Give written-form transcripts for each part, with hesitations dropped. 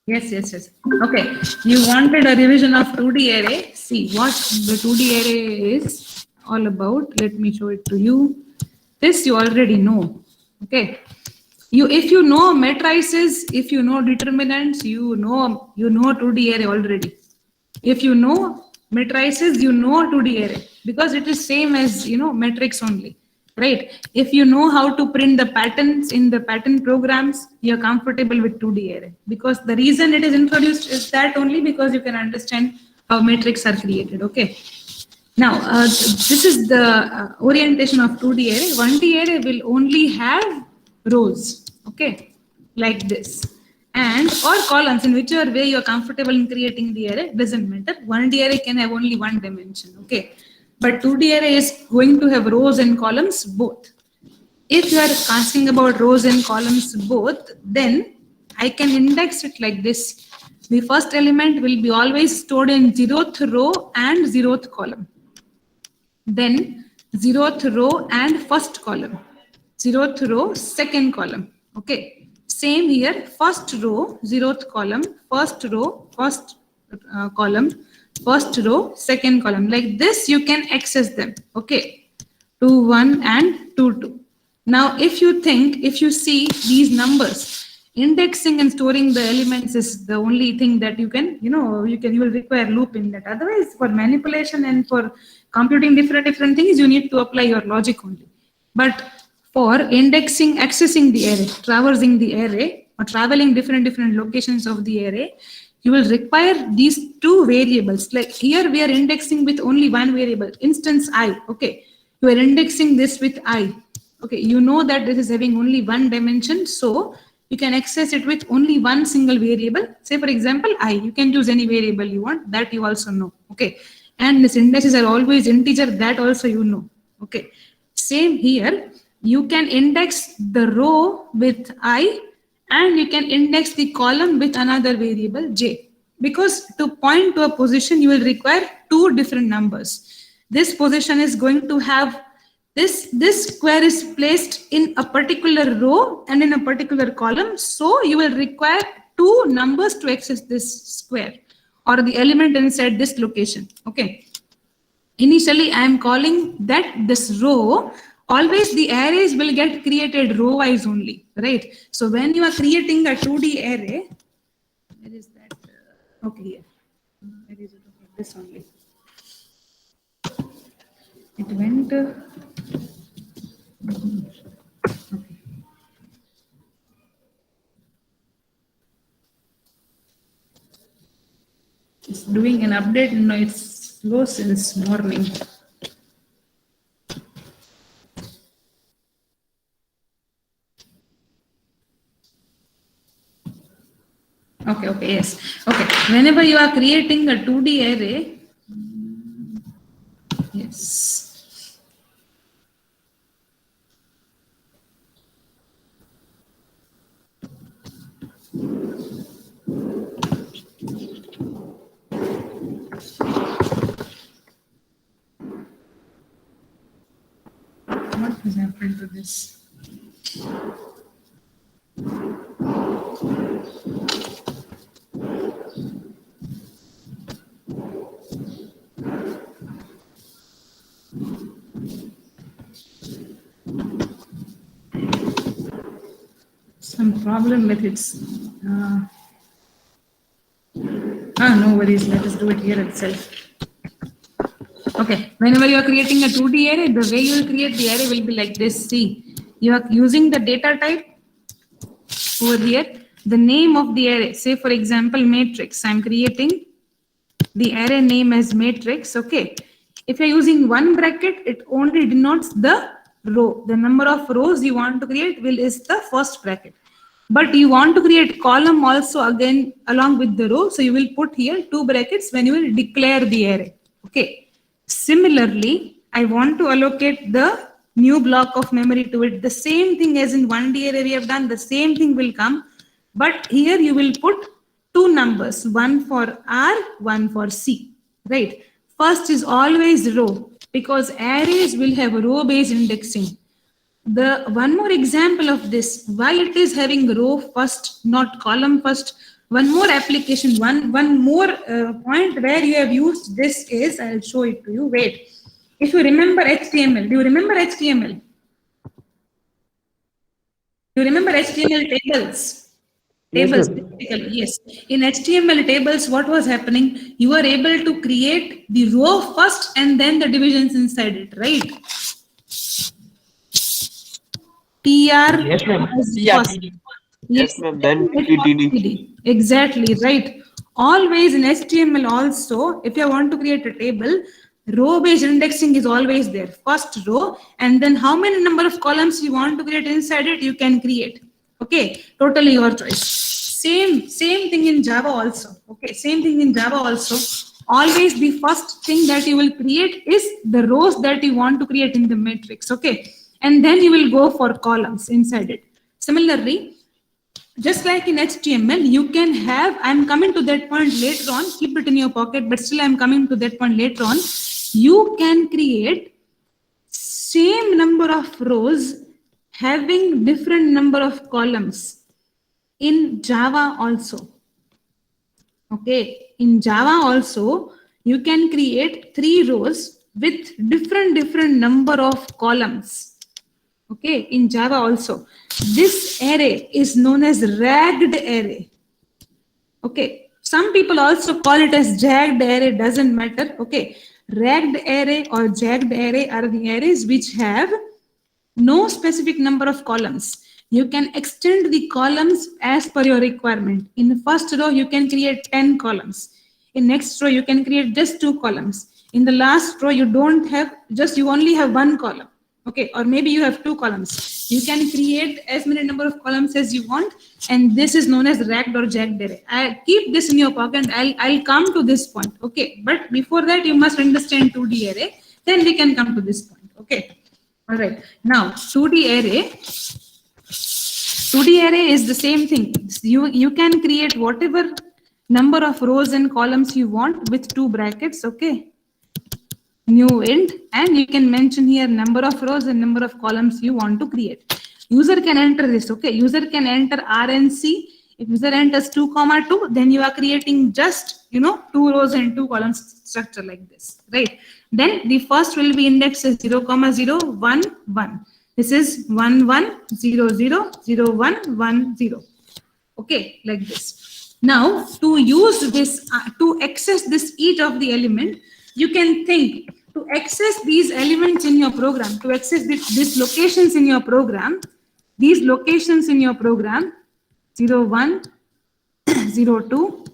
Yes, yes, yes. Okay. You wanted a revision of 2D array. See what the 2D array is all about. Let me show it to you. This you already know. Okay. If you know matrices, if you know determinants, you know 2D array already. If you know matrices, you know 2D array because it is same as matrix only, right? If you know how to print the patterns in the pattern programs, you're comfortable with 2D array because the reason it is introduced is that only because you can understand how matrix are created. Okay. Now, this is the orientation of 2D array. 1D array will only have rows, okay, like this, and or columns in whichever way you are comfortable in creating the array, doesn't matter. 1D array can have only one dimension, okay, but 2D array is going to have rows and columns both. If you are asking about rows and columns both, then I can index it like this. The first element will be always stored in 0th row and 0th column. Then 0th row and first column. 0th row, second column. Okay. Same here, first row, 0th column, first row, first column, first row, second column. Like this, you can access them. Okay. 2, 1 and 2, 2. Now, if you see these numbers, indexing and storing the elements is the only thing that you will require loop in that. Otherwise, for manipulation and for computing different things, you need to apply your logic only. But for indexing, accessing the array, traversing the array, or traveling different locations of the array, you will require these two variables. Like here, we are indexing with only one variable, instance I. Okay, you are indexing this with I. Okay, you know that this is having only one dimension, so you can access it with only one single variable. Say for example, I. You can choose any variable you want. That you also know. Okay, and these indices are always integer. That also you know. Okay, same here. You can index the row with I, and you can index the column with another variable j. Because to point to a position, you will require two different numbers. This position is going to have this square is placed in a particular row and in a particular column, so you will require two numbers to access this square or the element inside this location. Okay, initially I am calling that this row, always the arrays will get created row wise only, right? So when you are creating a 2D array, where is that? Okay, here. Where is it? Okay, this only. It went. Okay. It's doing an update. No, it's slow since morning. Okay, yes. Okay, whenever you are creating a 2D array, yes. What has happened to this? Some problem with its. No worries. Let us do it here itself. Okay, whenever you are creating a 2D array, the way you will create the array will be like this. See, you are using the data type over here, the name of the array. Say for example, matrix. I'm creating the array name as matrix. Okay, if you're using one bracket, it only denotes the row. The number of rows you want to create is the first bracket. But you want to create column also again along with the row, so you will put here two brackets when you will declare the array. Okay. Similarly, I want to allocate the new block of memory to it. The same thing as in 1D array we have done, the same thing will come. But here you will put two numbers, one for R, one for C, right? First is always row because arrays will have row-based indexing. The one more example of this, why it is having row first, not column first. One more application, one more point where you have used this is, I'll show it to you. Wait. If you remember HTML, do you remember HTML? You remember HTML tables? Yes, Tables, ma'am. basically, yes. In HTML tables, what was happening? You were able to create the row first and then the divisions inside it, right? TR Yes, ma'am. was first. TRTD. Yes, Yes, ma'am. then Then it was TTD. TD. Exactly, right. Always in HTML also, if you want to create a table, row-based indexing is always there. First row, and then how many number of columns you want to create inside it, you can create. Okay, totally your choice. Same thing in Java also. Okay, same thing in Java also. Always the first thing that you will create is the rows that you want to create in the matrix. Okay, and then you will go for columns inside it. Similarly, just like in HTML, you can have, I'm coming to that point later on, keep it in your pocket, but still I'm coming to that point later on. You can create same number of rows having different number of columns in Java also. Okay, in Java also, you can create 3 rows with different number of columns. Okay, in Java also. This array is known as ragged array. Okay, some people also call it as jagged array, doesn't matter. Okay, ragged array or jagged array are the arrays which have no specific number of columns. You can extend the columns as per your requirement. In the first row, you can create 10 columns. In next row, you can create just 2 columns. In the last row, you don't have, just you only have 1 column. Okay, or maybe you have 2 columns. You can create as many number of columns as you want, and this is known as ragged or jagged array. I keep this in your pocket. I'll come to this point. Okay, but before that, you must understand 2D array. Then we can come to this point. Okay. All right. Now 2D array is the same thing. You can create whatever number of rows and columns you want with 2 brackets. Okay. New int, and you can mention here number of rows and number of columns you want to create. User can enter this. Okay. User can enter RNC. If user enters 2,2, then you are creating just 2 rows and 2 columns structure like this, right? Then the first will be indexed as 0, 0, 1, 1. This is 1, 1, 0, 0, 0, 1, 1, 0. Okay, like this. Now, to use this, to access this each of the element, you can think to access these elements in your program, to access these locations in your program, 0, 1, 0, 2.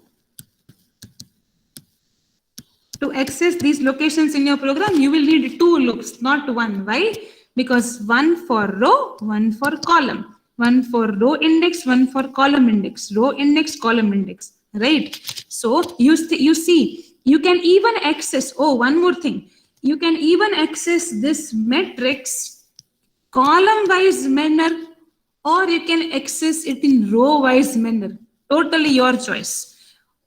To access these locations in your program, you will need 2 loops, not 1. Why? Because 1 for row, 1 for column. 1 for row index, 1 for column index. Row index, column index. Right? So you see, you can even access, one more thing. You can even access this matrix column-wise manner, or you can access it in row-wise manner. Totally your choice.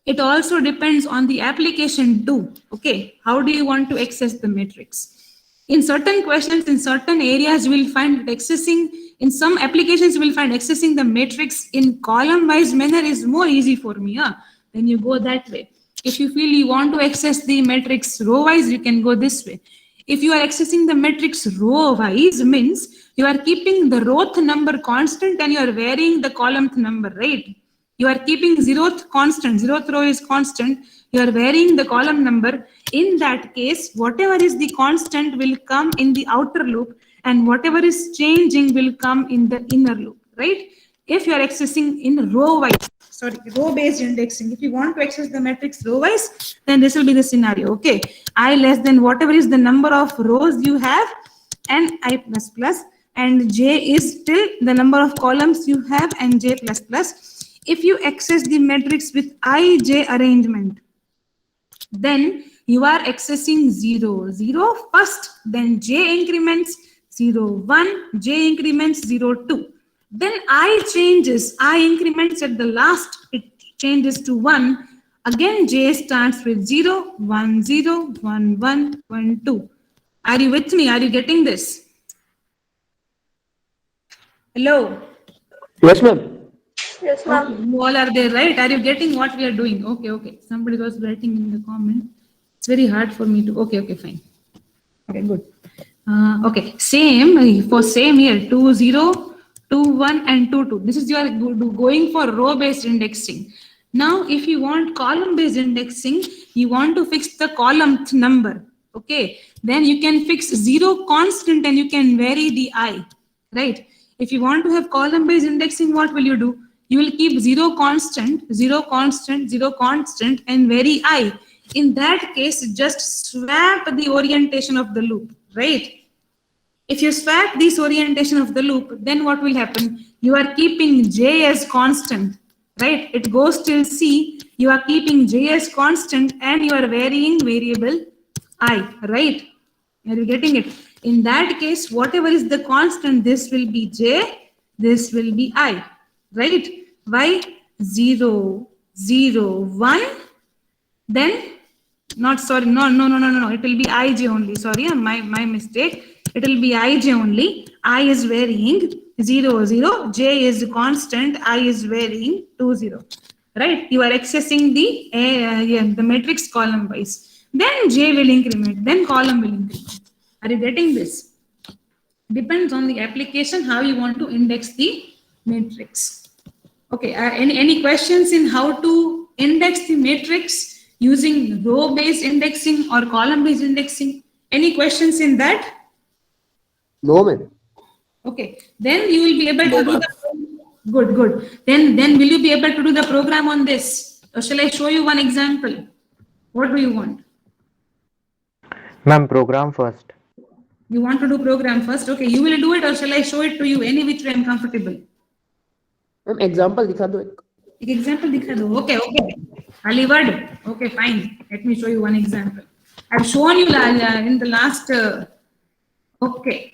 It also depends on the application too. Okay, how do you want to access the matrix? In certain questions, in certain areas, you will find accessing, in some applications, you will find accessing the matrix in column-wise manner is more easy for me. Then you go that way. If you feel you want to access the matrix row-wise, you can go this way. If you are accessing the matrix row-wise, means you are keeping the row number constant and you are varying the column number, right? You are keeping 0th constant, 0th row is constant, you are varying the column number. In that case, whatever is the constant will come in the outer loop and whatever is changing will come in the inner loop, right? If you are accessing in row-based indexing, if you want to access the matrix row-wise, then this will be the scenario, okay? I less than whatever is the number of rows you have and I plus plus, and j is still the number of columns you have and j plus plus. If you access the matrix with ij arrangement, then you are accessing 0, 0 first, then j increments 0, 1, j increments 0, 2. Then I increments at the last, it changes to 1. Again, j starts with 0, 1, 0, 1, 1, 1, 2. Are you with me? Are you getting this? Hello? Yes, ma'am. Yes, ma'am. Okay, you all are there, right? Are you getting what we are doing? Okay, okay. Somebody was writing in the comment. It's very hard for me to. Okay, okay, fine. Okay, good. Okay, same for same here 2 0, 2 1, and 2 2. This is your going for row based indexing. Now, if you want column based indexing, you want to fix the column number. Okay, then you can fix 0 constant and you can vary the I, right? If you want to have column based indexing, what will you do? You will keep 0 constant, 0 constant, 0 constant, and vary I. In that case, just swap the orientation of the loop, right? If you swap this orientation of the loop, then what will happen? You are keeping J as constant, right? It goes till C, you are keeping J as constant and you are varying variable I, right? Are you getting it? In that case, whatever is the constant, this will be J, this will be I, right? Why? 0, 0, 1, then not sorry, no, it will be ij only. Sorry, my mistake. It will I is only. I is varying 0 0, j is constant, I is varying 2 0. Right? You are accessing the matrix column wise. Then j will increment, then column will increment. Are you getting this? Depends on the application how you want to index the matrix. Okay, any questions in how to index the matrix using row based indexing or column based indexing? Any questions in that? No, ma'am. Okay, then you will be able to do the good. Then will you be able to do the program on this? Or shall I show you one example? What do you want? Ma'am, program first. You want to do program first? Okay, you will do it or shall I show it to you? Any which way I'm comfortable. Ma'am example दिखा दो एक. एक example दिखा दो. Okay. Ali word. Okay, fine. Let me show you one example. I've shown you in the last. Okay.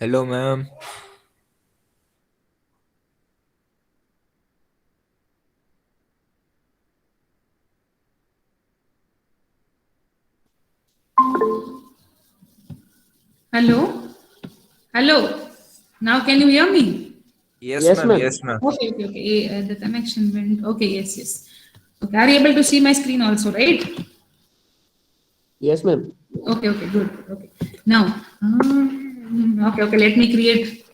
Hello, ma'am. Hello. Now can you hear me? Yes, Yes, ma'am. ma'am. Yes, ma'am. Okay. The connection went. Okay. Yes. Okay. Are you able to see my screen also, right? Yes, ma'am. Okay. Good. Okay. Now. Okay. Let me create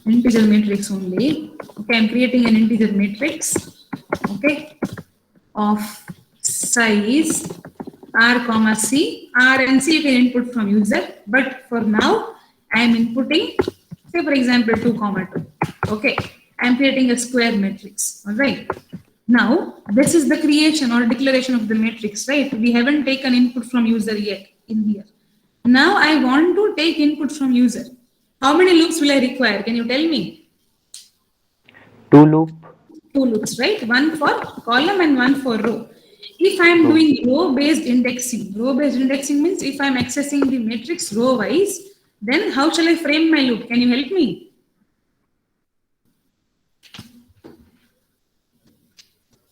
integer matrix only. Okay. I'm creating an integer matrix. Okay. Of size r comma c. R and c you can input from user, but for now I am inputting, say for example 2 comma 2. Okay, I am creating a square matrix. All right. Now this is the creation or declaration of the matrix, right? We haven't taken input from user yet in here. Now I want to take input from user. How many loops will I require? Can you tell me? 2 loop. 2 loops, right? One for column and one for row. If I am doing row based indexing means if I am accessing the matrix row wise, then how shall I frame my loop? Can you help me?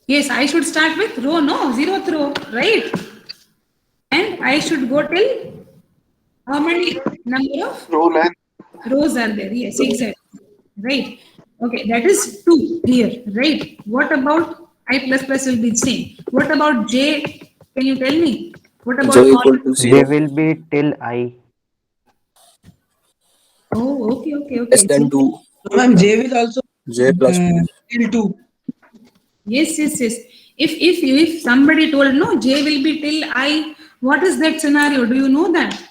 Yes, I should start with row, no, 0th row, right? And I should go till how many number of rows are there? Yes, exactly. Right. Okay, that is 2 here, right? What about I plus plus will be the same. What about j? Can you tell me? What about J equal to They 0. will be till I. Oh, okay. Less than 2. Ma'am, J will also J plus 2. till 2. Yes. If somebody told no, j will be till I, what is that scenario? Do you know that?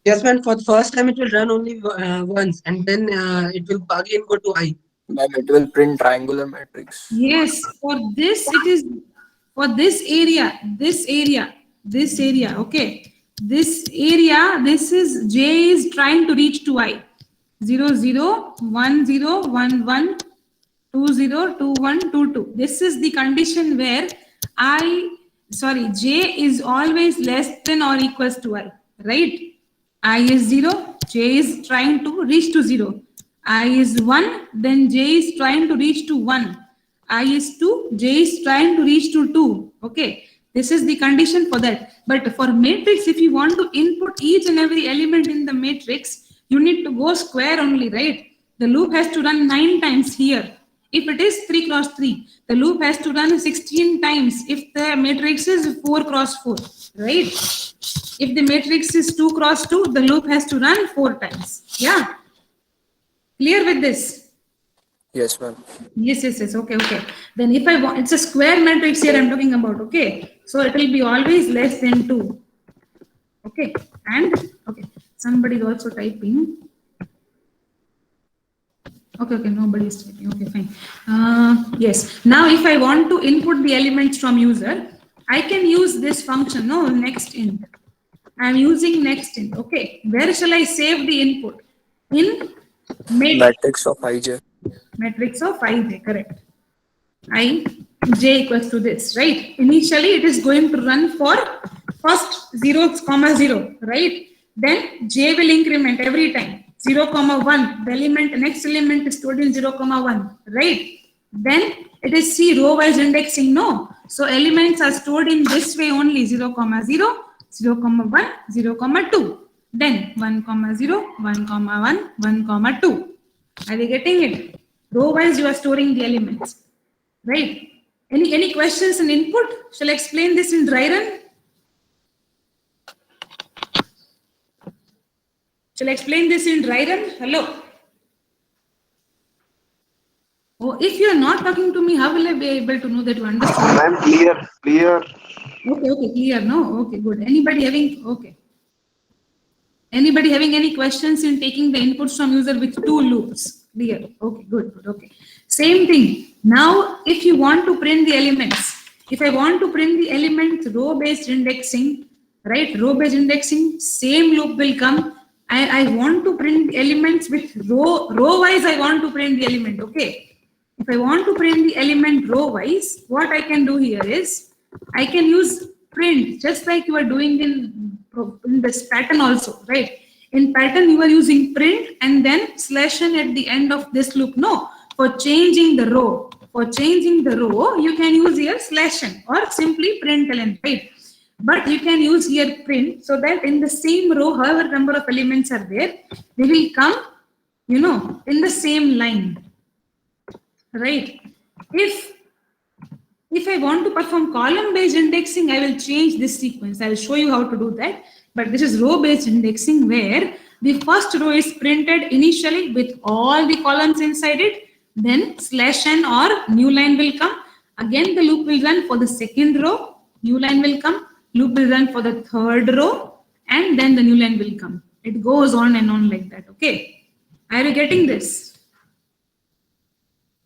Yes, ma'am. For the first time, it will run only once, and then it will again go to I. Ma'am, it will print triangular matrix. Yes, for this it is for this area, okay. This area, this is j is trying to reach to I. 0 0 1 0 1 1 2 0 2 1 2 2. This is the condition where j is always less than or equals to I, right? I is 0, j is trying to reach to 0. I is 1, then j is trying to reach to 1. I is 2, j is trying to reach to 2. Okay, this is the condition for that. But for matrix, if you want to input each and every element in the matrix, you need to go square only, right? The loop has to run 9 times here. If it is 3 cross 3, the loop has to run 16 times if the matrix is 4 cross 4, right? If the matrix is 2 cross 2, the loop has to run 4 times. Yeah. Clear with this? Yes, ma'am. Yes. Okay. Then if I want, it's a square matrix here I'm talking about. Okay. So it will be always less than 2. Okay. And, okay. Somebody is also typing. Okay, nobody is typing. Okay, fine. Yes. Now, if I want to input the elements from user, I can use this function. No, next int. I'm using next int. Okay. Where shall I save the input? In Matrix of ij. matrix of ij. Correct. I j equals to this, right? Initially, it is going to run for first 0, 0, right? Then j will increment every time. 0, 1, the next element is stored in 0, 1, right? Then it is C, row wise indexing, no. So elements are stored in this way only, 0, 0, 0, 1, 0, 2. Then 1, 0, 1, 1, 1, 2. Are you getting it? Row wise you are storing the elements, right? Any questions and input? Shall I explain this in dry run? Shall I explain this in dry run? Hello. Oh, if you are not talking to me, how will I be able to know that you understand? Ma'am, clear. Okay, clear. No, okay, good. Anybody having any questions in taking the inputs from user with 2 loops? Clear. Okay, good. Okay. Same thing. Now, if you want to print the elements, if I want to print the elements row-based indexing, right? Row-based indexing, same loop will come. I want to print the elements with row-wise, I want to print the element, okay? If I want to print the element row-wise, what I can do here is, I can use print, just like you are doing in this pattern also, right? In pattern, you are using print and then /n at the end of this loop. No, for changing the row, you can use here /n or simply println, right? But you can use here print so that in the same row, however number of elements are there, they will come, in the same line, right? If I want to perform column-based indexing, I will change this sequence. I will show you how to do that. But this is row-based indexing where the first row is printed initially with all the columns inside it. Then /n or new line will come. Again, the loop will run for the second row. New line will come. Loop will run for the third row. And then the new line will come. It goes on and on like that. Okay. Are you getting this?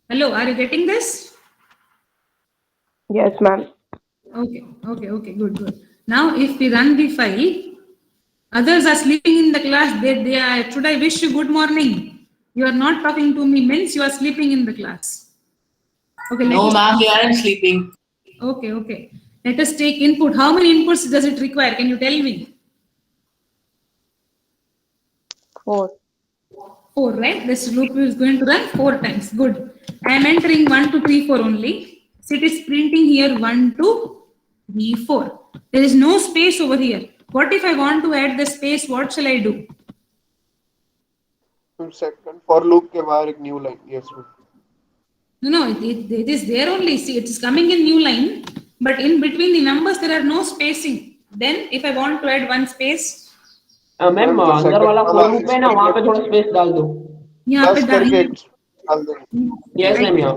Hello, are you getting this? Yes, ma'am. Okay, good. Now, if we run the file, others are sleeping in the class. They are. Should I wish you good morning? You are not talking to me, means you are sleeping in the class. Okay. No, ma'am, we aren't sleeping. Okay. Let us take input. How many inputs does it require? Can you tell me? 4. 4, right? This loop is going to run 4 times. Good. I am entering 1, 2, 3, 4 only. So it is printing here 1, 2, 3, 4. There is no space over here. What if I want to add the space? What shall I do? Second for loop के बाहर एक new line. Yes, ma'am. No, it is there only. See, it is coming in new line, but in between the numbers there are no spacing. Then if I want to add one space, ma'am अंदर वाला for loop है ना, वहाँ पे थोड़ा space डाल दो. यहाँ पे डाल दो. Yes, ma'am. यहाँ.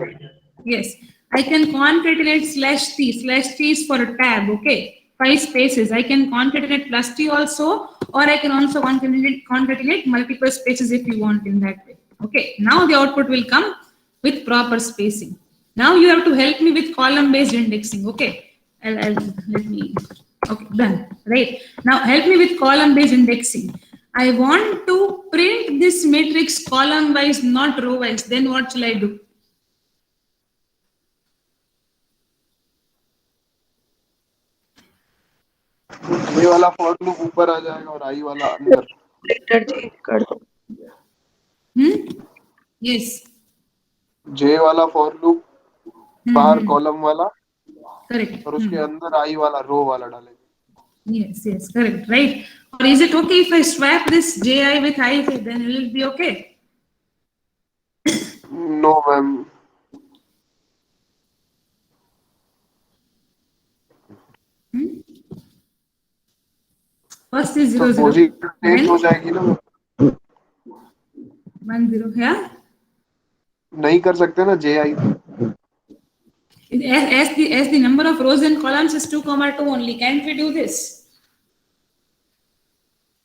Yes, I can concatenate /t. /t is for a tab. Okay, 5 spaces. I can concatenate +t also, or I can also concatenate multiple spaces if you want in that way. Okay, now the output will come with proper spacing. Now you have to help me with column-based indexing. Okay, okay, done. Right. Now help me with column-based indexing. I want to print this matrix column-wise, not row-wise. Then what shall I do? ये वाला for loop ऊपर आ जाएगा और I वाला अंदर. Sector change कर दो. Yes. J वाला for loop बाहर कॉलम वाला Correct. और उसके अंदर I वाला रो वाला डालेंगे. Yes, yes, correct, right? Or is it okay if I swap this Ji with I, then will it be okay? No ma'am. First is 0, 0. Position change हो जाएगी ना. 1, 0, yeah? नहीं कर सकते ना JI. As the number of rows and columns is 2, 2 only, can't we do this?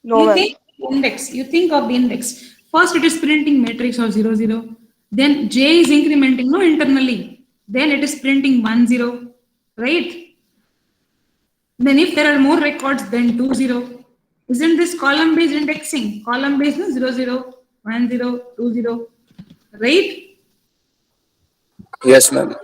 No, You ma'am. think index. You think of the index. First, it is printing matrix of 0, 0. Then J is incrementing no internally. Then it is printing 1, 0, right? Then if there are more records, then 2, 0. Isn't this column-based indexing? Column-based no? 0, 0, 1, 0, 2, 0, right? Yes, ma'am.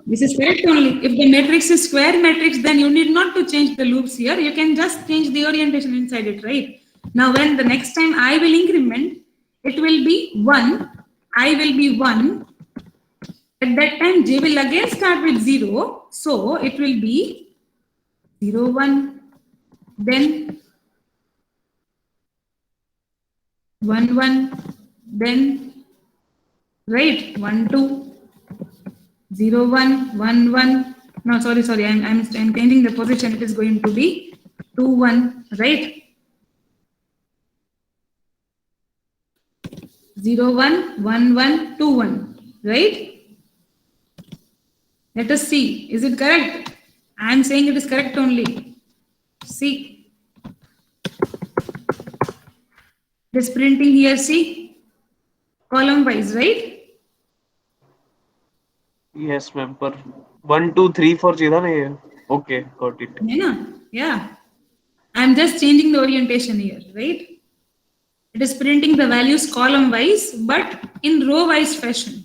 This is correct only. If the matrix is square matrix, then you need not to change the loops here. You can just change the orientation inside it, right? Now, when the next time I will increment, it will be 1. I will be 1. At that time, J will again start with 0. So, it will be 0, 1. Then 1, 1. Then, right, 1, 2. 0, 1, 1, 1. No, sorry. I'm changing the position. It is going to be 2, 1, right? 0, 1, 1, 1, 2, 1, right? Let us see. Is it correct? I am saying it is correct only. See. This printing here, see? Column wise, right? Yes, ma'am. पर 1, 2, 3, 4 सीधा नहीं है. Okay, got it. Yeah. I'm just changing the orientation here, right? It is printing the values column wise, but in row wise fashion.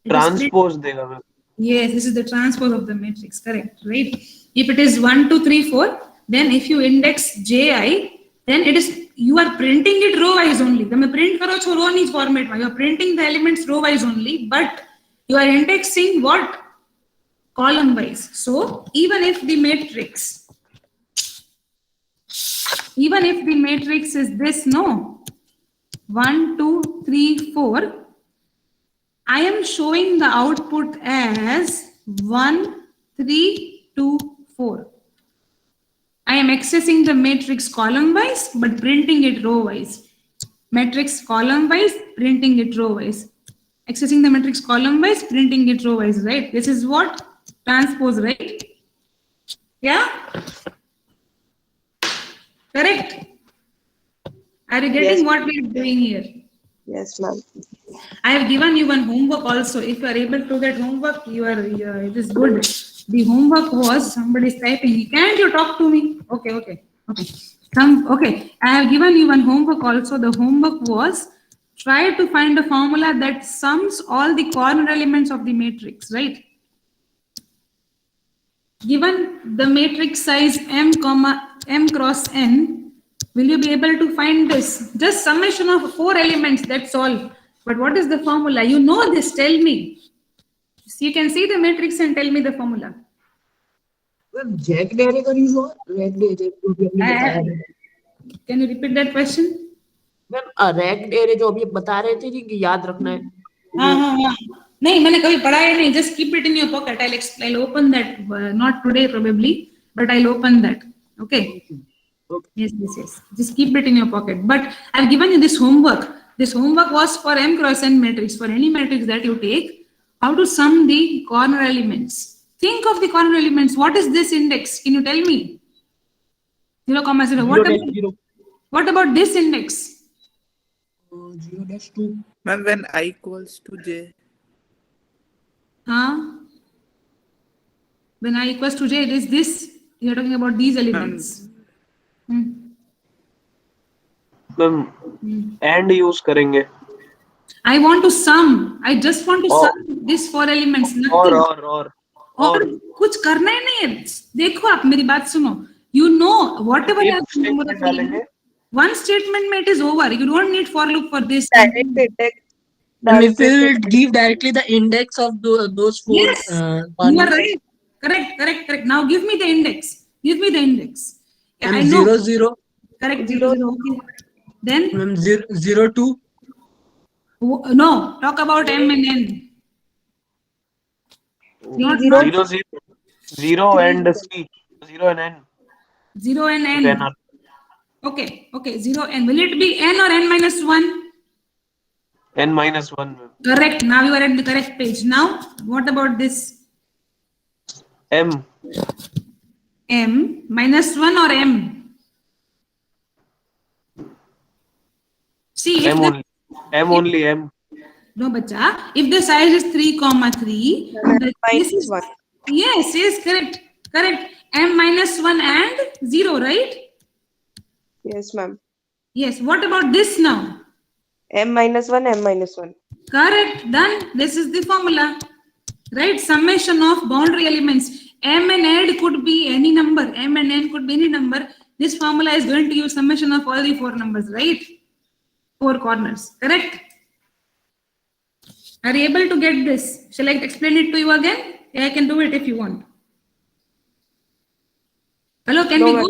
Transpose देगा ma'am. Yes, this is the transpose of the matrix, correct, right? If it is 1, 2, 3, 4, then if you index Ji, then it is, you are printing it row wise only. તમે print કરો છો row ની format માં. You are printing the elements row wise only, but you are indexing what? Column wise. So even if the matrix is this, no, 1, 2, 3, 4, I am showing the output as 1, 3, 2, 4. I am accessing the matrix column wise, but printing it row wise. Matrix column wise, printing it row wise. Accessing the matrix column wise, printing it row wise, right? This is what? Transpose, right? Yeah? Correct? Are you getting Yes. what we are doing here? Yes, ma'am. I have given you one homework also. If you are able to get homework, it is good. The homework was, somebody is typing, can't you talk to me? Okay. Okay, I have given you one homework also. The homework was, try to find a formula that sums all the corner elements of the matrix, right? Given the matrix size m cross n, will you be able to find this? Just summation of 4 elements, that's all. But what is the formula? You know this, tell me. So you can see the matrix and tell me the formula. जैक डेरे का use हुआ rack day जो भी हमने बताया है. Can you repeat that question? Ma'am rack डेरे जो अभी बता रहे थे कि याद रखना है. हाँ. नहीं, मैंने कभी पढ़ा है नहीं. Just keep it in your pocket. I'll open that. Not today probably, but I'll open that. Okay. Yes. Just keep it in your pocket. But I've given you this homework. This homework was for m cross n matrix. For any matrix that you take, how to sum the corner elements. Think of the corner elements. What is this index? Can you tell me? 0,0. What about this index? 0-2. Ma'am, when I equals to J. When I equals to J, it is this. You are talking about these elements. Ma'am and use करेंगे. I want to sum. I just want to sum these 4 elements. Nothing. और कुछ करना ही नहीं है. देखो आप मेरी बात सुनो. You know whatever If statement डालेंगे. One statement mate is over. You don't need for loop for this. Direct index. And That's it will it. give directly the index of those four Yes, you are corners. right. Correct. Now give me the index. Give me the index. Yeah, I And know. 0, 0, Correct. Zero. 0, 0. Okay. Then 0, 2. no. Talk about M and N. Not Zero. 0, 0, 0 and C. 0 and N. 0 and N. Then Okay. 0 and will it be N or N minus 1? N minus 1. Correct. Now you are at the correct page. Now, what about this? M. M minus 1 or M? See, if M the, only. M only. M. no, bacha. If the size is 3, 3, this Minus is 1. yes, correct. M minus 1 and 0, right? Yes, ma'am. Yes. What about this now? M minus 1, M minus 1. Correct. Done. This is the formula. Right? Summation of boundary elements. M and N could be any number. M and N could be any number. This formula is going to use summation of all the 4 numbers, right? 4 corners. Correct? Are you able to get this? Shall I explain it to you again? Yeah, I can do it if you want. Hello, can No, we ma'am.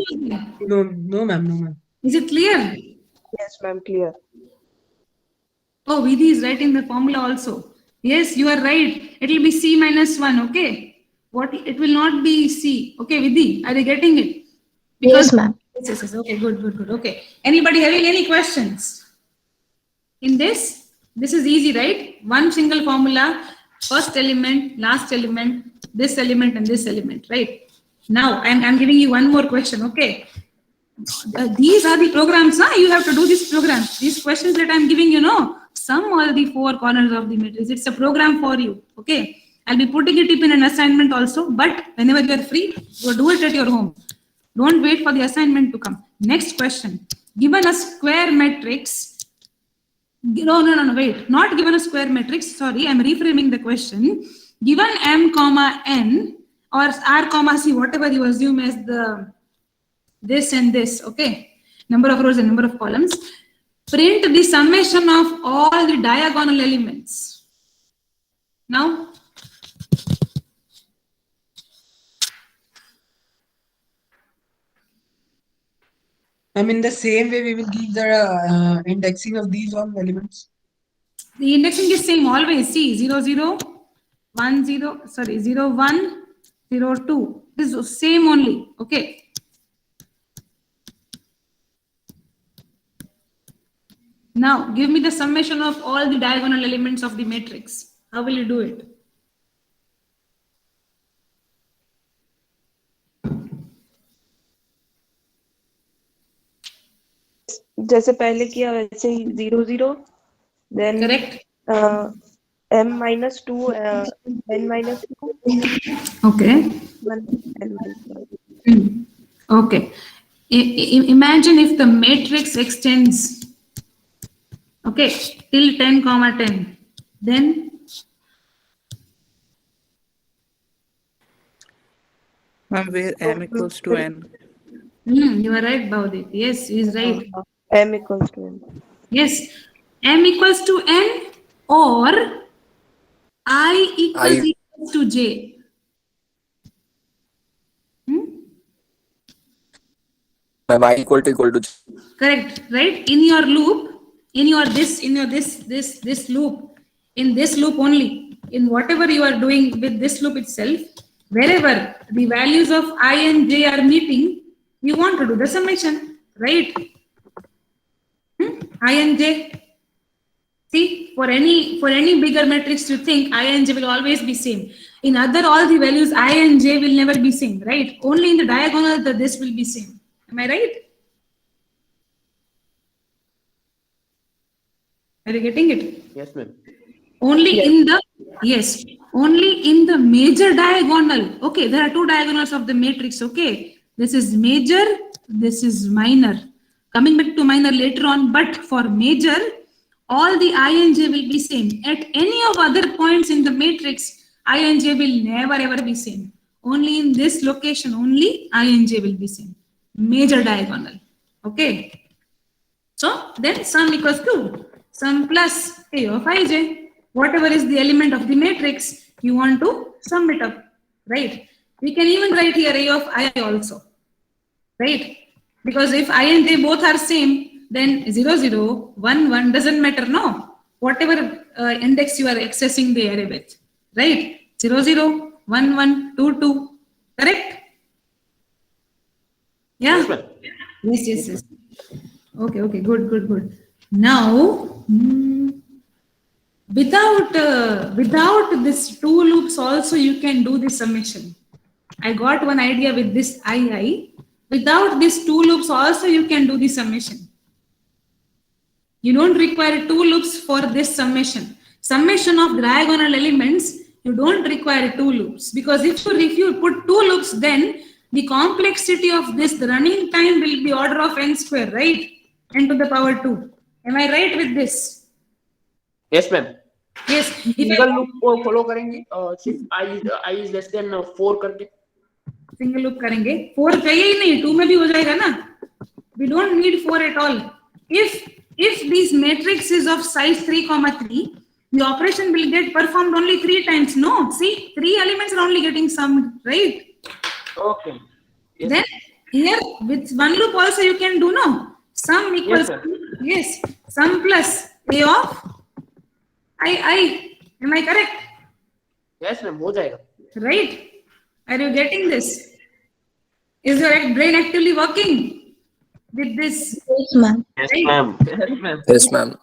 go again? No, ma'am. Is it clear? Yes, ma'am. Clear. Oh, Vidhi is writing the formula also. Yes, you are right. It will be C minus 1, okay? What? It will not be C. Okay, Vidhi, are you getting it? Yes, ma'am. Yes. Okay, good. Okay. Anybody having any questions? In this? This is easy, right? One single formula, first element, last element, this element and this element, right? Now, I'm giving you one more question, okay? These are the programs, huh? You have to do this program. These questions that I'm giving you, know, sum all the 4 corners of the matrix. It's a program for you, okay? I'll be putting it in an assignment also, but whenever you are free, go do it at your home. Don't wait for the assignment to come. Next question. Given a square matrix, no, wait. Not given a square matrix. Sorry, I'm reframing the question. Given M comma N or R comma C, whatever you assume as the this and this, okay? Number of rows and number of columns. Print the summation of all the diagonal elements. Now, I mean, the same way we will give the indexing of these all elements. the indexing is same always. See, 0, 0, 1, 0, sorry, 0, 1, 0, 2. This is same only, okay? Now, give me the summation of all the diagonal elements of the matrix. How will you do it? जैसे पहले किया वैसे ही 0, 0. Then Correct? M minus 2, N minus 2. Okay. 1, N minus 1. Okay. Imagine if the matrix extends, okay, till 10, 10. Then Ma'am, where M equals to N. you are right, Bhavdeep. Yes, he is right. M equals to N. Yes, M equals to N or I equals to J. Y equal to Correct, right? In your loop, this loop, in this loop only, in whatever you are doing with this loop itself, wherever the values of I and J are meeting, you want to do the summation, right? I and J. See, for any bigger matrix, you think I and J will always be same. In other all the values, I and J will never be same, right? Only in the diagonal that this will be same. Am I right? Are you getting it? Yes, ma'am. Only in the major diagonal. Okay, there are 2 diagonals of the matrix. Okay, this is major, this is minor. Coming back to minor later on, but for major, all the I and J will be same. At any of other points in the matrix, I and J will never ever be same. Only in this location, only I and J will be same. Major diagonal. Okay. So then sum equals to sum plus A of ij. Whatever is the element of the matrix, you want to sum it up, right? We can even write here A of I also, right? Because if I and j both are same, then 0, 0, 1, 1 doesn't matter, no? Whatever index you are accessing the array with, right? 0, 0, 1, 1, 2, 2, correct? Yeah? Yes, ma'am. Yes. Okay, good. Now, without this two loops also you can do the summation. I got one idea with this I. Without these two loops also you can do the summation. You don't require two loops for this summation. Summation of diagonal elements, you don't require two loops, because if you put two loops, then the complexity of this, the running time will be order of n square, right? N to the power 2. Am I right with this? Yes, ma'am. Yes. If single loop को follow करेंगे सिर्फ i is less than 4 करके single loop करेंगे, 4 चाहिए ही नहीं, 2 में भी हो जाएगा ना. We don't need 4 at all. If this matrix is of size 3,3, the operation will get performed only 3 times. No, see, 3 elements are only getting summed, right? Okay. Yes. Then here with one loop also you can do, no? Sum equals Yes, sum plus A of I. Am I correct? Yes, ma'am. हो जाएगा. Right? Are you getting this? Is your brain actively working with this? Yes, ma'am. Yes, Right? ma'am. Yes, ma'am. Yes, ma'am.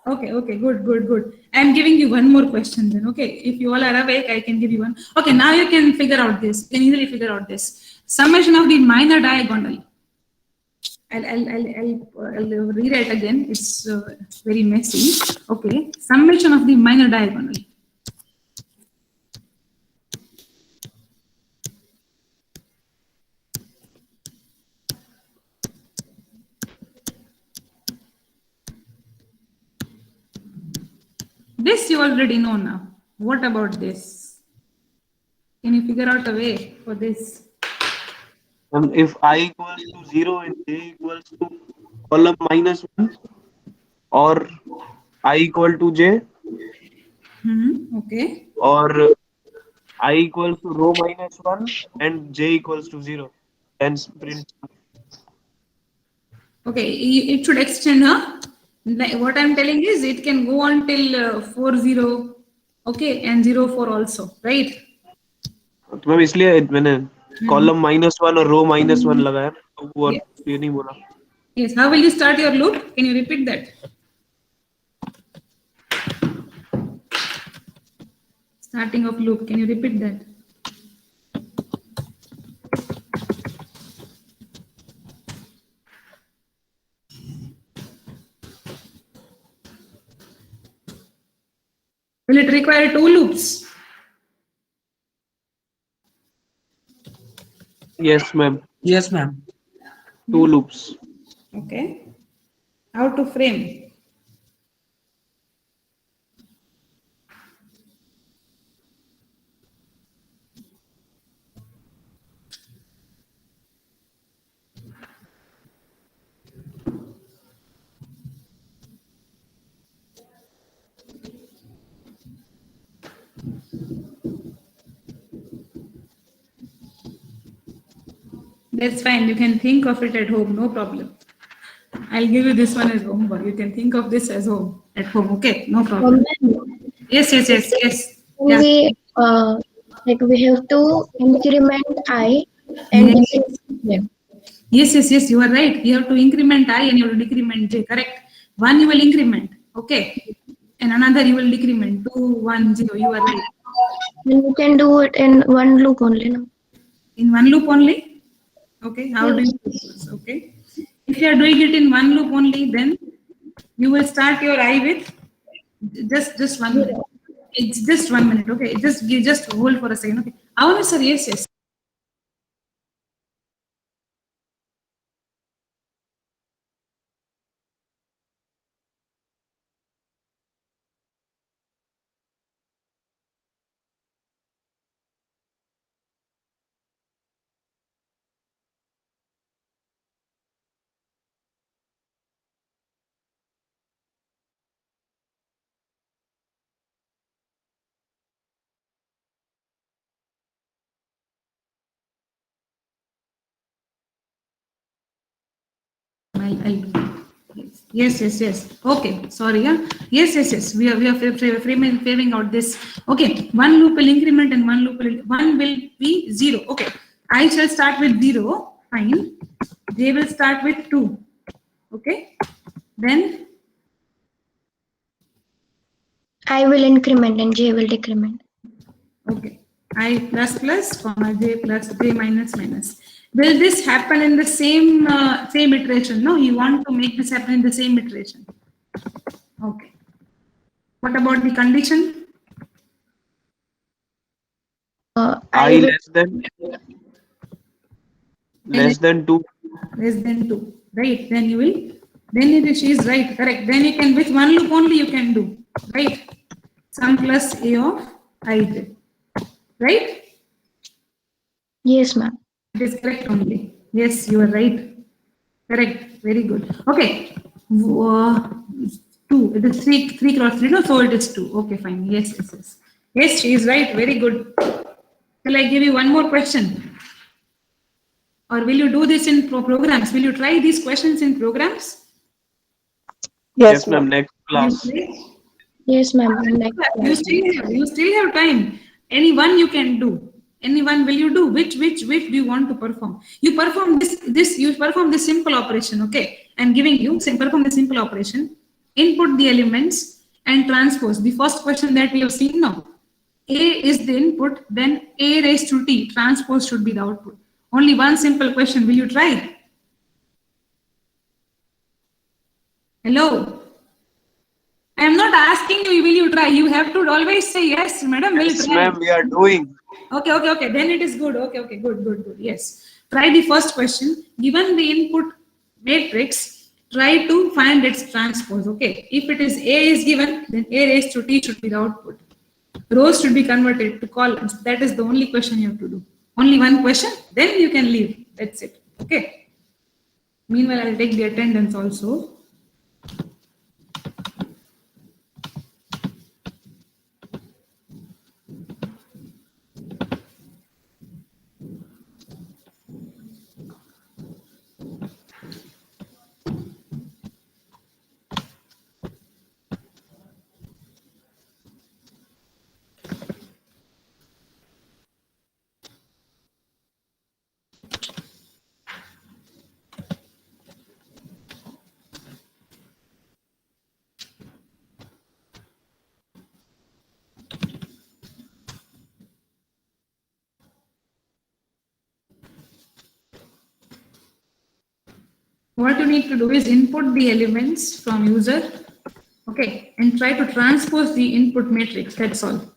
Okay, good. I am giving you one more question then, okay? If you all are awake, I can give you one. Okay, now you can figure out this. You can easily figure out this. Summation of the minor diagonal. I'll rewrite again. It's very messy. Okay, summation of the minor diagonal. This you already know now. What about this? Can you figure out a way for this? And if I equals to 0 and j equals to column minus 1, or I equal to j, Okay. or I equals to row minus 1 and j equals to 0, then print. Okay, it should extend, huh? What I'm telling is it can go until 4, 0, okay, and 0, 4 also, right? तो ma'am इसलिए मैंने column -1 और रो -1 लगाया, तो वो Yes. ये नहीं बोला. Yes, how will you start your loop? Can you repeat that? Starting of loop, can you repeat that? Will it require two loops? Yes, ma'am. Yes, ma'am. 2 loops. Okay. How to frame? That's fine. You can think of it at home, no problem. I'll give you this one as homework. You can think of this as home at home. Okay, no problem. Yes. Yeah. We have to increment I and decrease them. Yes. You are right. You have to increment I and you have to decrement j. Correct. One you will increment. Okay. And another you will decrement. 2, 1, 0. You are right. And we can do it in one loop only. No? In one loop only? Okay. How do you do this? Okay. If you are doing it in one loop only, then you will start your I with just 1 minute. It's just 1 minute. Okay. Just hold for a second. Okay. Avanu sir, yes. I'll do it. Yes. Okay, sorry. Yeah. Yes. We are framing out this. Okay, one loop will increment and one will be 0. Okay, I shall start with 0. Fine. J will start with 2. Okay. Then I will increment and J will decrement. okay. I plus plus comma J plus J minus minus. Will this happen in the same same iteration? No, you want to make this happen in the same iteration. Okay. What about the condition? I will less than 2. Less than 2. Right. Then you will. Then she is right. Correct. Then you can, with one loop only you can do. Right. Sum plus A of ij. Right. yes, ma'am. It is correct only. Yes, you are right. Correct. Very good. Okay. 2. It is 3 cross 3. No, so it is 2. Okay, fine. Yes. Yes, she is right. Very good. Shall I give you one more question? Or will you do this in programs? Will you try these questions in programs? Yes, ma'am. Next class. Yes, ma'am. You still have time. Any one you can do. Any one will you do? Which do you want to perform? You perform you perform this simple operation, okay? I'm giving you, perform the simple operation, input the elements and transpose. The first question that we have seen now. A is the input, then A raised to T, transpose should be the output. Only one simple question. Will you try? Hello? I am not asking you, will you try? You have to always say yes, madam. Yes, will try. ma'am, we are doing. Okay. Then it is good. Okay. Good. Yes. Try the first question. Given the input matrix, try to find its transpose. Okay. If it is A is given, then A raised to T should be the output. Rows should be converted to columns. That is the only question you have to do. Only one question, then you can leave. That's it. Okay. Meanwhile, I'll take the attendance also. What you need to do is input the elements from user, okay, and try to transpose the input matrix. That's all.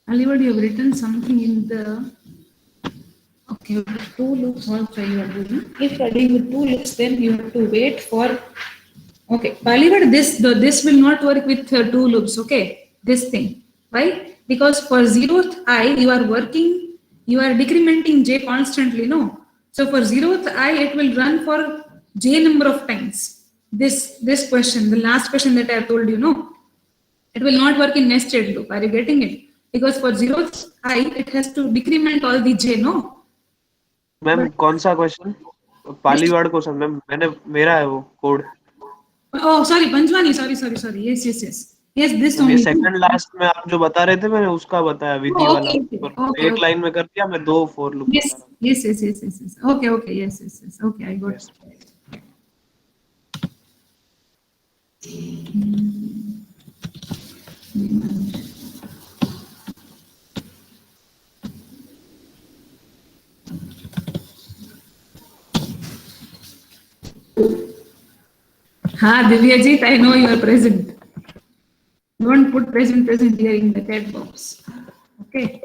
Oliver, you have written something in the. Okay, two loops also you are doing. If you are doing with two loops, then you have to wait for. Okay, Oliver, this will not work with two loops. Okay, this thing. Why? Because for 0th I, you are decrementing J constantly. No, so for 0th I, it will run for J number of times. This question, the last question that I have told you, no, it will not work in nested loop. Are you getting it? Because for 0th I, it has to decrement all the J, no? Ma'am कौन सा question? पालीवाड़ question ma'am, मैंने मेरा है वो code. Oh, sorry, Panchwani. Sorry. Yes. Yes, this only. ये second last में आप जो बता रहे थे मैंने उसका बताया विधि वाला. Okay. एक लाइन में कर दिया मैं 2 4 loop. Yes. Okay. Yes. Okay, I got it. Ha, Divyajit, I know you are present. Don't put present here in the chat box. Okay.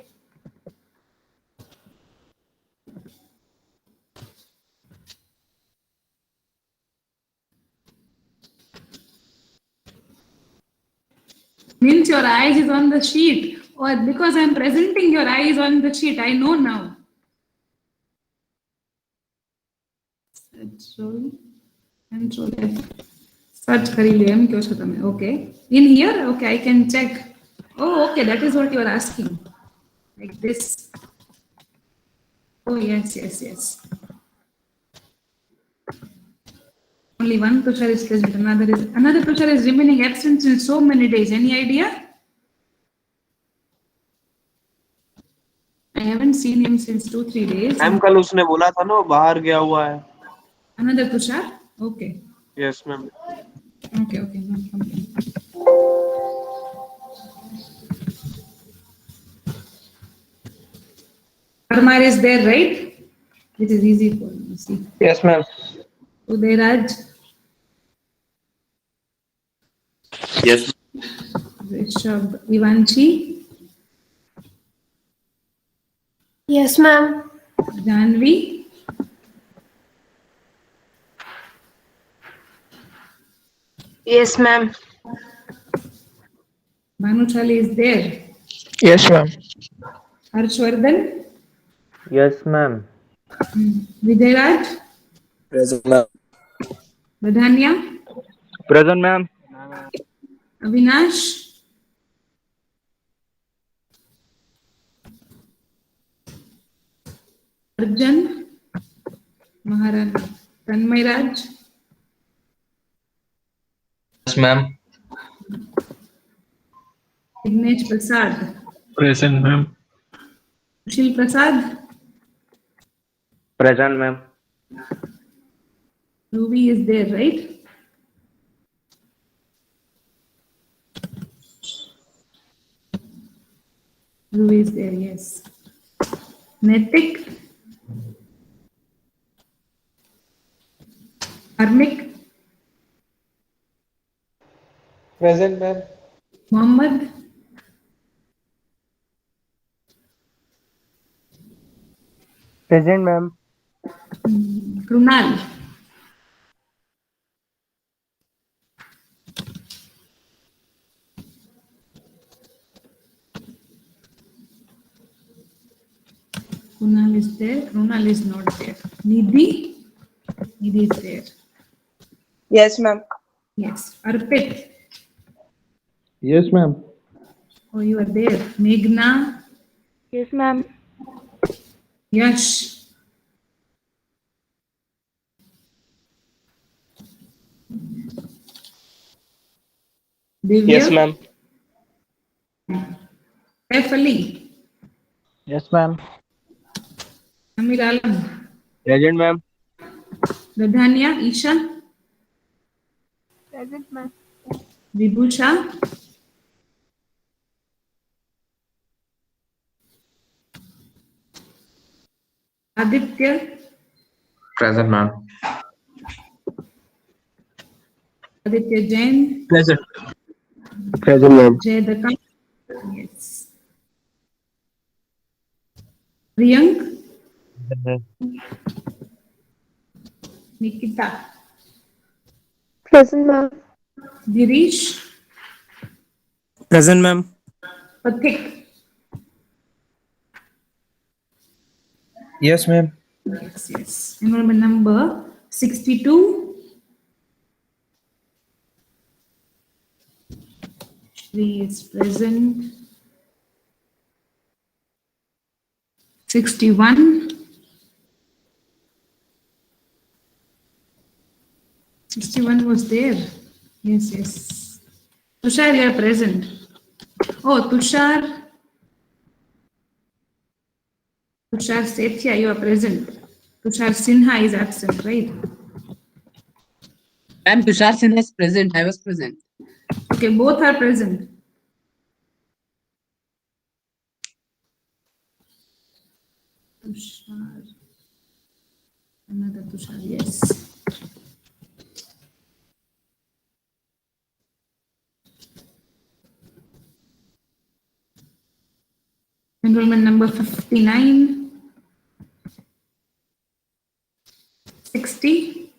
Means your eyes is on the sheet. Or because I'm presenting your eyes on the sheet, I know now. Control F. Search કરી લે એમ કહો છો તમે. Okay. In here, okay, I can check. Oh, okay, that is what you are asking. Like this. Oh, yes. Only one Tushar is present. Another Tushar is remaining absent in so many days. Any idea? I haven't seen him since 2-3 days. Ma'am कल उसने बोला था ना वो बाहर गया हुआ है. Another Tushar? Okay. Yes, ma'am. Okay, no problem. Parmar is there, right? This is easy for you. See. Yes, ma'am. Udayraj, Yes. Rishabh. Ivanchi, Yes, ma'am. Janvi, Yes, ma'am. Bhanuchali is there. Yes, ma'am. Harshvardhan, Yes, ma'am. Vijayraj, Present, ma'am. Badhania, Present, ma'am. Avinash, Arjan, Maharana, Tanmayraj, Yes, ma'am. Vignesh Prasad, Present, ma'am. Sushil Prasad, Present, ma'am. Ruby is there, right? Ruby is there, yes. Netik, Armik, Present, ma'am. Mohammed, Present, ma'am. Krunal, Kunal is there, Krunal is not there. Nidhi is there. Yes, ma'am. Yes. Arpit, Yes, ma'am. oh, you are there. Meghna, Yes, ma'am. Yash, Divya, Yes, ma'am. Saif Ali, Yes, ma'am. Amir Alam, Present, ma'am. Radhania, Isha, Present, ma'am. Vibhusha, Aditya, Present, ma'am. Aditya Jain, Present. Present, ma'am. Jay Dakam, yes. Priyank, Nikita, Present, ma'am. Girish, Present, ma'am. Pathik, Yes, ma'am. yes. Enrollment number 62. Shri is present. 61. 61 was there. Yes. Tushar, you are present. Oh, Tushar Sethia, you are present. Tushar Sinha is absent, right? Ma'am, Tushar Sinha is present. I was present. Okay, both are present. Tushar. Another Tushar, yes. Enrollment number 59. 60.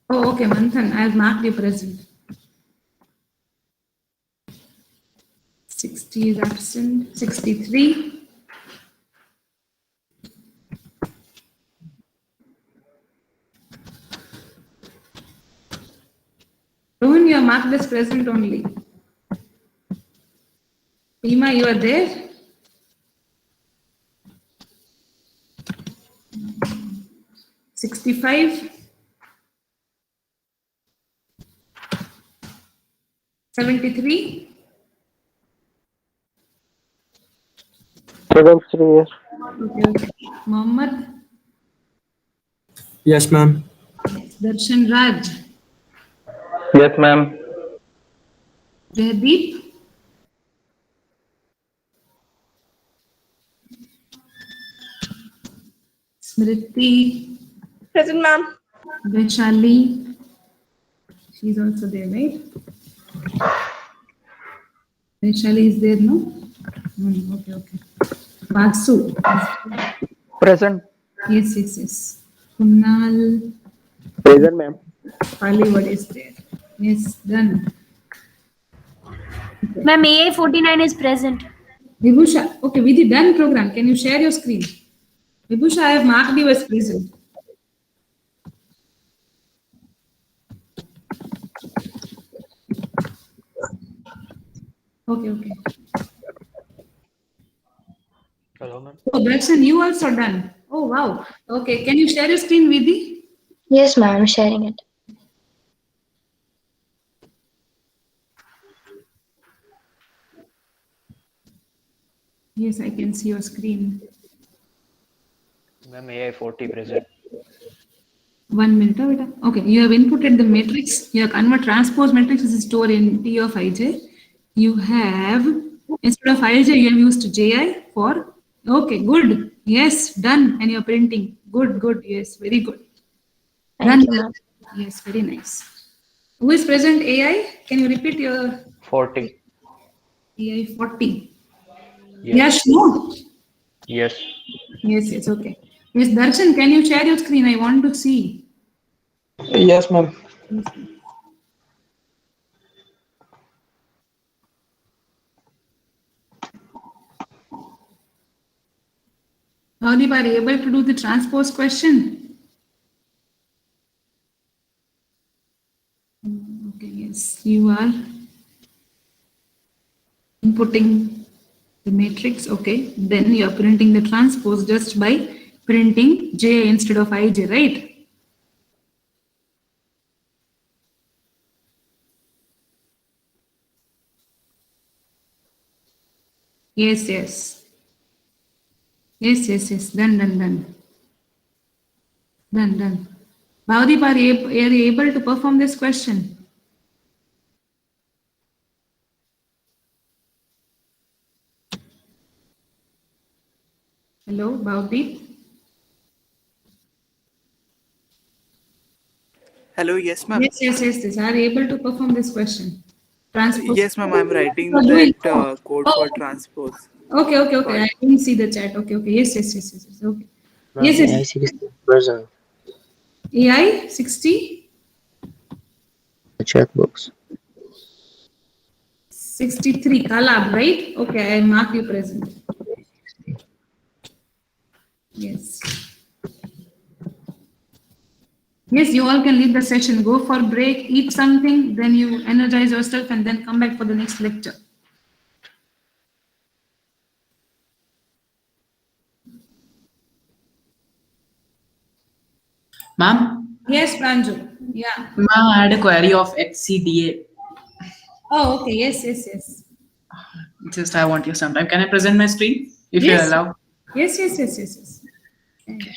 Oh, okay, Manthan, I have marked you present. 60 is absent. 63. Rohan, you are marked as present only. Seema, you are there? $65. 73. Present, sitting here. Okay. Mohammed. Yes, ma'am. Darshan Raj. Yes, ma'am. Jaydeep. Smriti. Present, ma'am. Vaishali. She's also there, right? Vaishali is there, no? Okay. Vasu. Present. Yes. Kunal. Present, ma'am. Pali, what is there? Yes, done. Ma'am, AA 49 is present. Vibhusha. Okay, with the done program, can you share your screen? Vibhusha, I have marked you as present. Okay. Hello, ma'am. Oh, Darshan, you also done. Oh, wow. Okay, can you share your screen, Vidhi? Yes, ma'am, I'm sharing it. Yes, I can see your screen. Ma'am, AI 40 present. 1 minute. Beta. Okay, you have inputted the matrix. You have convert transpose matrix is stored in T of ij. You have, instead of ij, you have used ji for, okay, good. Yes, done. And you're printing. Good. Yes, very good. Thank Done. you, ma'am. Yes, very nice. Who is present AI? Can you repeat your 40. AI 40? Yes. Yes, no? Yes. Yes, okay. Yes, Darshan, can you share your screen? I want to see. Yes, ma'am. Bhavdeep, are you able to do the transpose question? Okay, yes, you are inputting the matrix. Okay, then you are printing the transpose just by printing J instead of IJ, right? Yes. Done. Bhavdeep, are you able to perform this question? Hello, Bhavdeep? Hello, yes, ma'am. Yes. Are you able to perform this question? Transpose. Yes, ma'am, I'm writing You are doing- that code Oh, for transpose. Okay. But I didn't see the chat. Okay. Yes. Okay. Ma'am, Yes. AI 60 present. AI 60, The chat box. 63. Kalab, right? Okay, I mark you present. Yes. Yes, you all can leave the session. Go for break, eat something, then you energize yourself, and then come back for the next lecture. Ma'am, Yes, Pranju. Yeah. ma'am, I had a query of XCDA. Oh, okay. Yes. Just I want you sometime. Can I present my screen if you Yes. allow? Yes. Okay.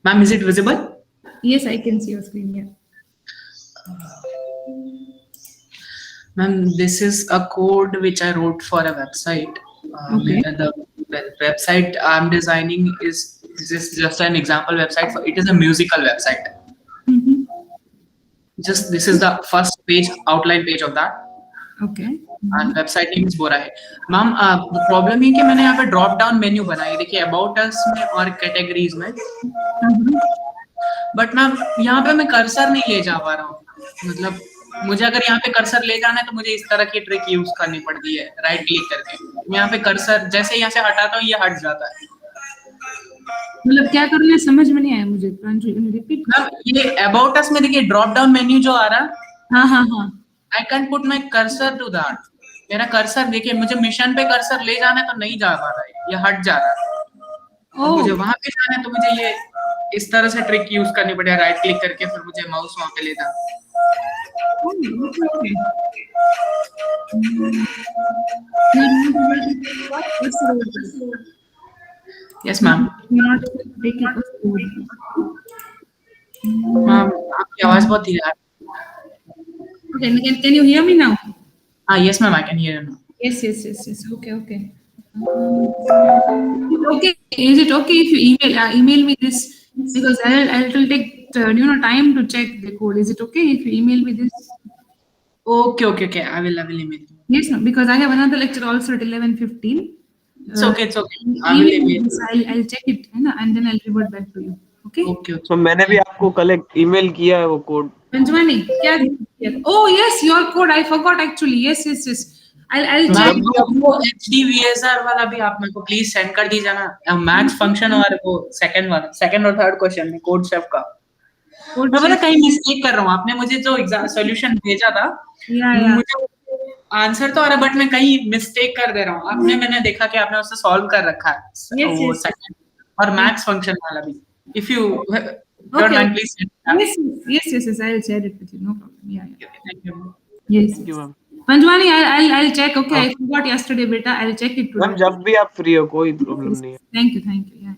Ma'am, is it visible? Yes, I can see your screen. Yeah. Ma'am, this is a code which I wrote for a website. Okay. The website I'm designing is just an example website. It is a musical website. Mhm. Just this is the first page, outline page of that. Okay. And website name is बोरा है. Ma'am problem ये कि मैंने यहाँ पे drop down menu बनाई, देखिए about us में और कैटेगरीज में, बट मैम यहाँ पे मैं कर्सर नहीं ले जा पा रहा हूँ. मतलब मुझे अगर यहाँ पे कर्सर ले जाना है तो मुझे इस तरह की ट्रिक यूज करनी पड़ती है, राइट क्लिक करके. मैं यहाँ पे कर्सर जैसे यहाँ से हटाता हूँ ये हट जाता है. मतलब क्या करना है समझ में नहीं आया मुझे. रिपीट. मैम ये अबाउट अस में देखिए ड्रॉप डाउन मेन्यू जो आ रहा, हाँ हाँ हाँ. I can put my cursor to that. मेरा कर्सर देखिए, मुझे मिशन पे कर्सर ले जाना है तो नहीं जा पा रहा है, ये हट जा रहा है. मुझे वहां पे जाना है तो मुझे ये इस तरह से ट्रिक यूज करनी पड़ेगी, राइट क्लिक करके फिर मुझे माउस वहां पे ले जाना. Yes ma'am. मैम आपकी आवाज बहुत धीरे आ रही Okay, can you hear me now? है. हाँ yes ma'am, I can hear you. Yes. Okay. Okay, is it okay if you email me this, because I'll take time to check the code. Is it okay if you email me this? Okay. I will email you. Yes, no, because I have another lecture also at 11:15. It's okay. I will email you. I'll check it, and then I'll revert back to you. Okay. So मैंने भी आपको कल email किया है वो code. Panjwani, क्या? Oh yes, your code. I forgot actually. Yes. I'll check. वो HDVSR वाला भी आप मेरे को प्लीज सेंड कर दीजिए ना. मैथ्स फंक्शन और वो सेकंड और थर्ड क्वेश्चन में कोड शेफ का. मैं पता कहीं मिस्टेक कर रहा हूँ. आपने मुझे जो एग्जाम सॉल्यूशन भेजा था, मुझे आंसर तो आ रहा है बट मैं कहीं मिस्टेक कर दे रहा हूँ. मैंने देखा कि आपने उसे सॉल्व कर रखा है, वो सेकंड और मैथ्स फंक्शन वाला भी. If you don't mind, please send that. Yes. I'll share it with you. No problem. Yeah. Thank you. Yes. Thank you, ma'am. Panjwani, I'll check. Okay, I forgot yesterday, beta. I'll check it today. Ma'am जब भी आप free हो कोई problem नहीं है. Thank you. Yeah.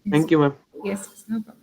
Thank you ma'am. Yes, no problem.